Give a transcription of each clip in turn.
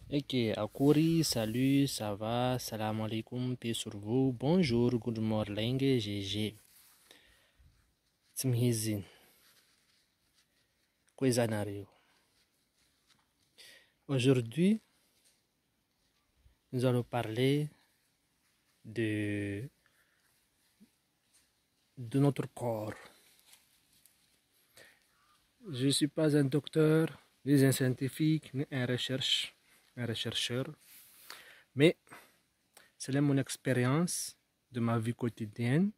Ok, Akuri, salut, ça va, salam alaikum, paix sur vous, bonjour, good morning, GG. Tsimhizin, Kwezanario. Aujourd'hui, nous allons parler de notre corps. Je ne suis pas un docteur, ni un scientifique, ni un chercheur, mais c'est mon expérience de ma vie quotidienne.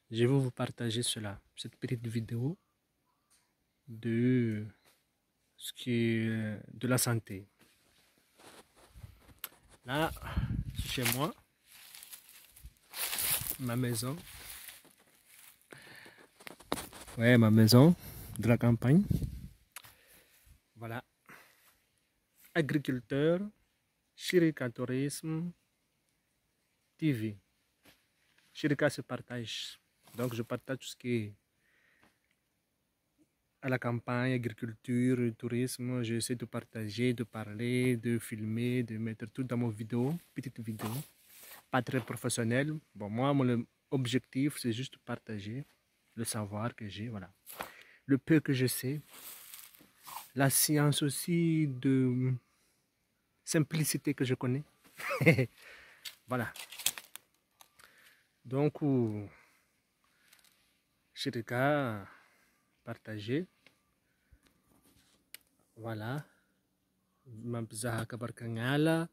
Je vais vous partager cela, cette petite vidéo de ce qui est de la santé. Là, chez moi, ma maison. Ouais, ma maison de la campagne. Voilà. Agriculteur, Shirika Tourisme, TV. Shirika se partage. Donc, je partage tout ce qui est à la campagne, agriculture, tourisme. J'essaie de partager, de parler, de filmer, de mettre tout dans mon vidéo, petite vidéo. Pas très professionnel. Bon, moi, mon objectif, c'est juste partager le savoir que j'ai, voilà. Le peu que je sais. La science aussi de simplicité que je connais. Voilà. Donc, Shirika, partager. Voilà. Mampizaha kabar kangala.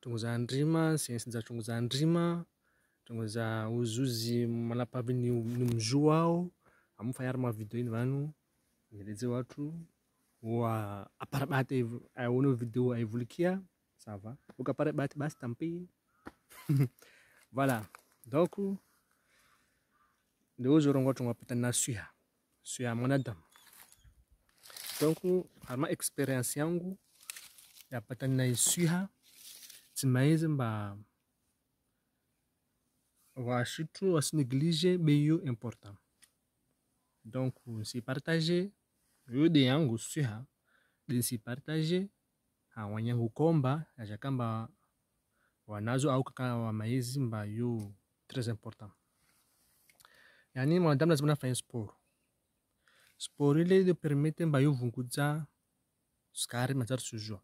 Tunguza andrima, ciência za tunguza andrima. Tunguza uzuzi malapabi ni mjuao. Amufanya ma video ini vanu. Nileze watu. Wa aparabate ono video aivulikia. Ça va. Ukaparabate basi tampi. Voilà. Donc, ndio zorongo tungapata na suya mwanadamu. Donc, harma experience yangu ya pata na suya timaize mba washitu wasineglige beyo important. Donc, si partager yo de yangu suya de si partager wanyangu komba ajakamba wanazo au kaka wa maize mba yo très important. Yani mwanadamu lazima afanye sport. Sport ile de permite mba yo vunguza skari mazar sujua.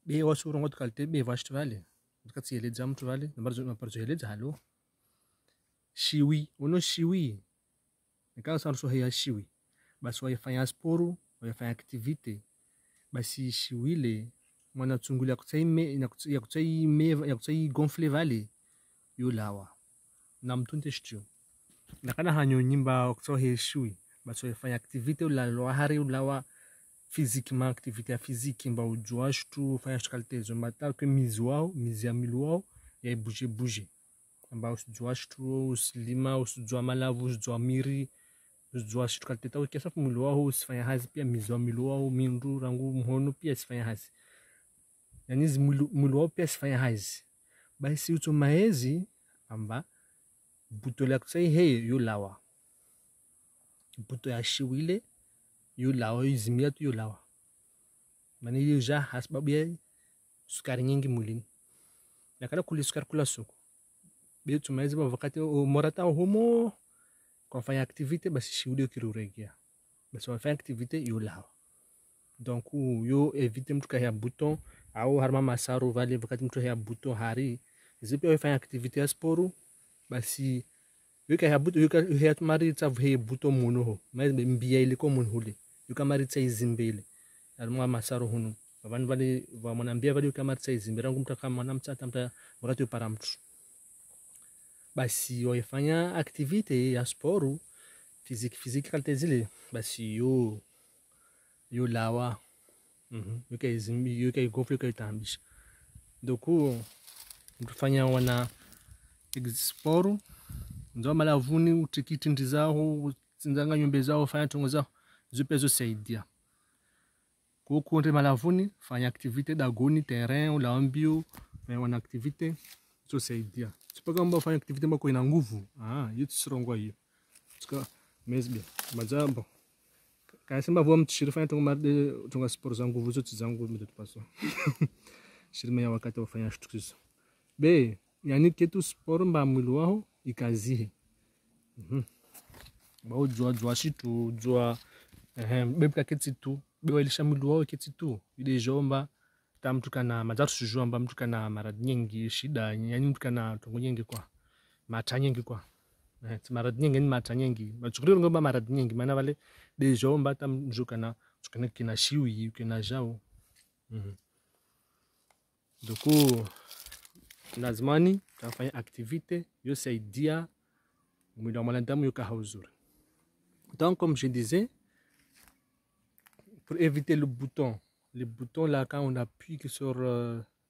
Be wasu rongo tukalte be vashtu vale. Tukati ele jam tu vale, nabarzo ele halo. Shiwi, ono shiwi. Nikana sana so ya shiwi. Basi wafanya sport, wafanya activite. Basi shiwi le mwana tsunguli ya kutsai gonfle vale yo lawa. Na mtunte shtiu. Nakana hanyo nyimba kutohe shiwi. Basi wafanya activite ula hari ulawa physiquement activité physique mba ujua shtu fanya shkaltezo mata ke mizi ya miluao ya bouger mba usujua shtu uslima usujua malavu usujua miri usujua shtu kalteta ukesa miluao usifanya hazi pia mizi ya miluao mindu rangu mhono pia sifanya hazi yani miluao pia sifanya hazi basi uto maezi amba buto la kusai he yulawa buto ya shiwile yulawa izimia tu yulawa mani yuja hasbabu ya sukari nyingi mwilini nakala kuli sukari kula suku biyo tumaizi ba wakati morata homo kwa fanya activite basi shiude kiruregia basi wafanya activite yulawa donc yo evite mtu kaya bouton au harma masaru vale wakati mtu kaya bouton hari zipi wafanya activite ya sporu basi yuka ya bouton yuka ya tumari tsavu he bouton munoho maizi mbia iliko munhule yuka mari tsaizimbele almwa masaro hunu vanhu vale vamonambia vale kama tsaizi rangu mtu kama mwanamtsata mta wakati para mtu basi waifanya activite ya sporu physique kalte zile basi yo lawa yuka izimbi yuka igofle yuka itambisha doku mtufanya wana sporu nzo malavuni utikiti ndizao tsinzanga nyumbe zao fanya tongo zao zupezo saidia kukunde malavuni fanya activite dagoni terrain ou lambio fanya wana activite so saidia sipaga mba fanya activite mbako ina nguvu yitu sirongwa hiyo sika mesbia majambo kaya simba vua mtishiri fanya tongo marde tonga sport za nguvu zote za nguvu mdetu paso shirima wakati wafanya shtukizo be yani ketu sport mba mwili wao ikazihe ba jua shitu jua be kaketi tu be walisha mwili wao keti tu ile jomba ta mtu kana majaru sujua mba mtu kana maradhi nyingi shida yani mtu kana tongo nyingi kwa mata nyingi kwa maradhi nyingi ni mata nyingi bachukuri ngomba maradhi nyingi maana wale de jomba ta mtu kana tukana kina shiwi kina jao duku lazimani tafanya activité yosaidia mwili wa mwanadamu yukaha uzuri. Donc comme je disais, pour éviter le bouton là quand on appuie sur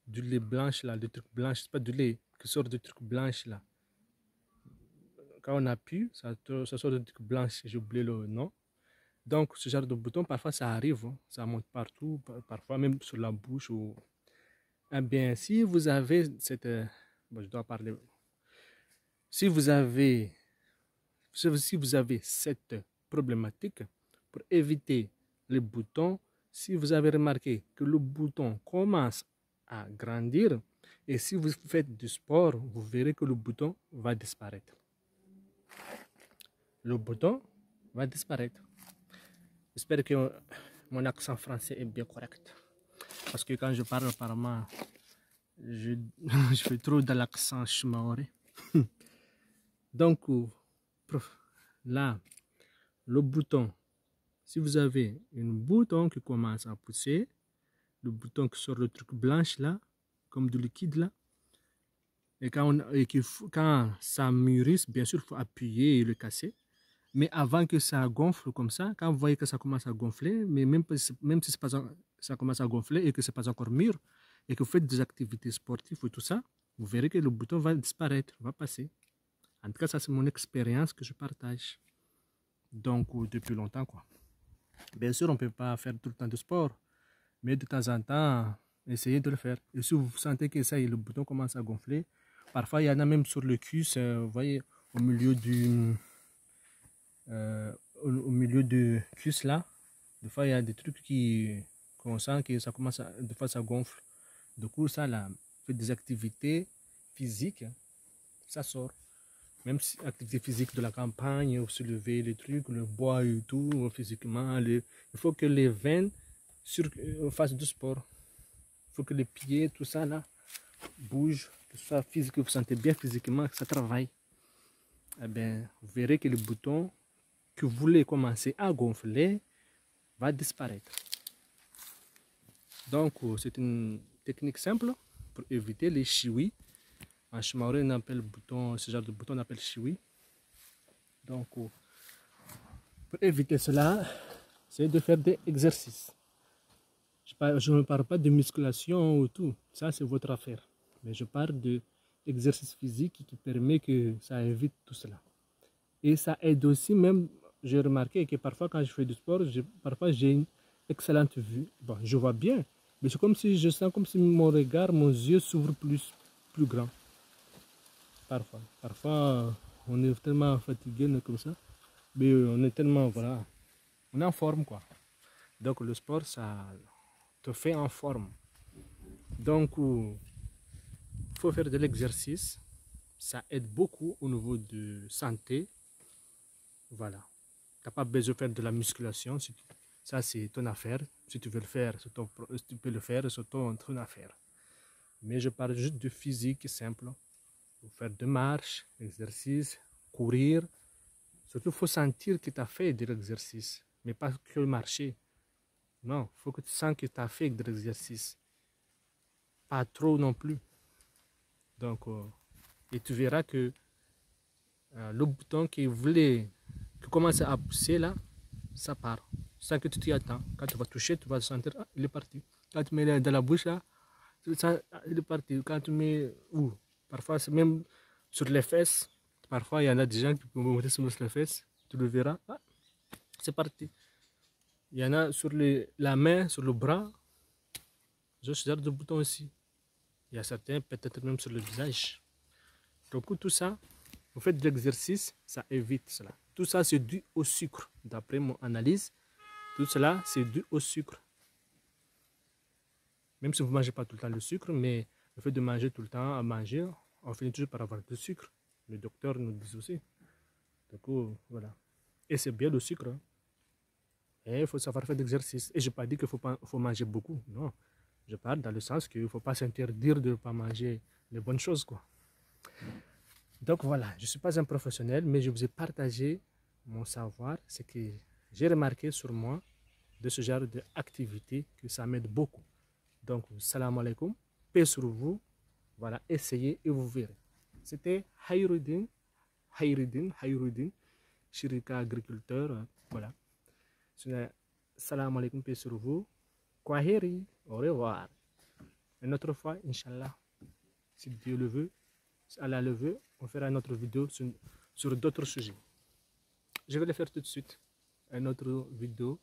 du lait blanche là, des trucs blanches, c'est pas du lait, qui sort des trucs blanches là. Quand on appuie, ça sort des trucs blanches, j'ai oublié le nom. Donc ce genre de bouton, parfois ça arrive, hein, ça monte partout, parfois même sur la bouche ou... Eh bien, si vous avez cette... bon, je dois parler... Si vous avez cette problématique, pour éviter les boutons, si vous avez remarqué que le bouton commence à grandir, et si vous faites du sport, vous verrez que le bouton va disparaître. Le bouton va disparaître. J'espère que mon accent français est bien correct. Parce que quand je parle, apparemment, je fais trop de l'accent chimaoré. Donc, là, le bouton, si vous avez un bouton qui commence à pousser, le bouton qui sort le truc blanche là, comme du liquide là, et quand ça mûrisse, bien sûr, il faut appuyer et le casser. Mais avant que ça gonfle comme ça, quand vous voyez que ça commence à gonfler, mais même si ça commence à gonfler et que ce n'est pas encore mûr, et que vous faites des activités sportives et tout ça, vous verrez que le bouton va disparaître, va passer. En tout cas, ça c'est mon expérience que je partage. Donc, depuis longtemps, quoi. Bien sûr, on ne peut pas faire tout le temps de sport, mais de temps en temps, essayez de le faire. Et si vous sentez que ça y est, le bouton commence à gonfler, parfois il y en a même sur le cuisse, vous voyez, au milieu du... au milieu de cuisse là, des fois il y a des trucs qu'on sent que ça commence à, des fois ça gonfle. Du coup, ça là, fait des activités physiques, ça sort. Même si activité physique de la campagne, soulever les trucs, le bois et tout, physiquement, il faut que les veines fassent du sport. Il faut que les pieds, tout ça là, bougent, que ce soit physique, que vous sentez bien physiquement, que ça travaille. Eh bien, vous verrez que le bouton que vous voulez commencer à gonfler va disparaître. Donc, c'est une technique simple pour éviter les chiwis. En chimaoré, on appelle ce genre de bouton, on appelle chiwi. Donc, pour éviter cela, c'est de faire des exercices. Je ne parle pas de musculation ou tout, ça c'est votre affaire. Mais je parle d'exercice physique qui permet que ça évite tout cela. Et ça aide aussi même, j'ai remarqué que parfois quand je fais du sport, parfois j'ai une excellente vue. Bon, je vois bien, mais c'est comme si je sens comme si mon regard, mon yeux s'ouvre plus grand. Parfois, on est tellement fatigué comme ça, mais on est tellement, voilà, on est en forme quoi. Donc le sport, ça te fait en forme. Donc, il faut faire de l'exercice, ça aide beaucoup au niveau de santé. Voilà. Tu n'as pas besoin de faire de la musculation. Ça, c'est ton affaire. Si tu veux le faire, tu peux le faire, c'est ton affaire. Mais je parle juste de physique simple. Faut faire de marche, exercice, courir. Surtout, il faut sentir que tu as fait de l'exercice, mais pas que marcher. Non, il faut que tu sens que tu as fait de l'exercice. Pas trop non plus. Donc, et tu verras que le bouton qui commence à pousser là, ça part. Sans que tu t'y attends. Quand tu vas toucher, tu vas sentir, ah, il est parti. Quand tu mets dans la bouche là, tu sens, ah, il est parti. Quand tu mets où? Parfois, c'est même sur les fesses. Parfois, il y en a des gens qui peuvent monter sur les fesses. Tu le verras, ah, c'est parti. Il y en a sur la main, sur le bras. Je ce genre de bouton aussi. Il y a certains, peut-être même sur le visage. Donc, tout ça, vous faites de l'exercice, ça évite cela. Tout ça, c'est dû au sucre. D'après mon analyse, tout cela, c'est dû au sucre. Même si vous ne mangez pas tout le temps le sucre, mais le fait de manger tout le temps, à manger, on finit toujours par avoir du sucre. Le docteur nous dit aussi. Du coup, voilà. Et c'est bien le sucre. Hein. Et il faut savoir faire d'exercice. Et je n'ai pas dit qu'il faut manger beaucoup. Non. Je parle dans le sens qu'il ne faut pas s'interdire de ne pas manger les bonnes choses, quoi. Donc voilà, je ne suis pas un professionnel, mais je vous ai partagé mon savoir, ce que j'ai remarqué sur moi de ce genre d'activité, que ça m'aide beaucoup. Donc, salam alaikum, paix sur vous. Voilà, essayez et vous verrez. C'était Hayruddin, Shirika agriculteur. Voilà. Salam alaikum, paix sur vous. Kwaheri, au revoir. Une autre fois, Inch'Allah, si Dieu le veut, si Allah le veut, on fera une autre vidéo sur d'autres sujets. Je vais le faire tout de suite. Une autre vidéo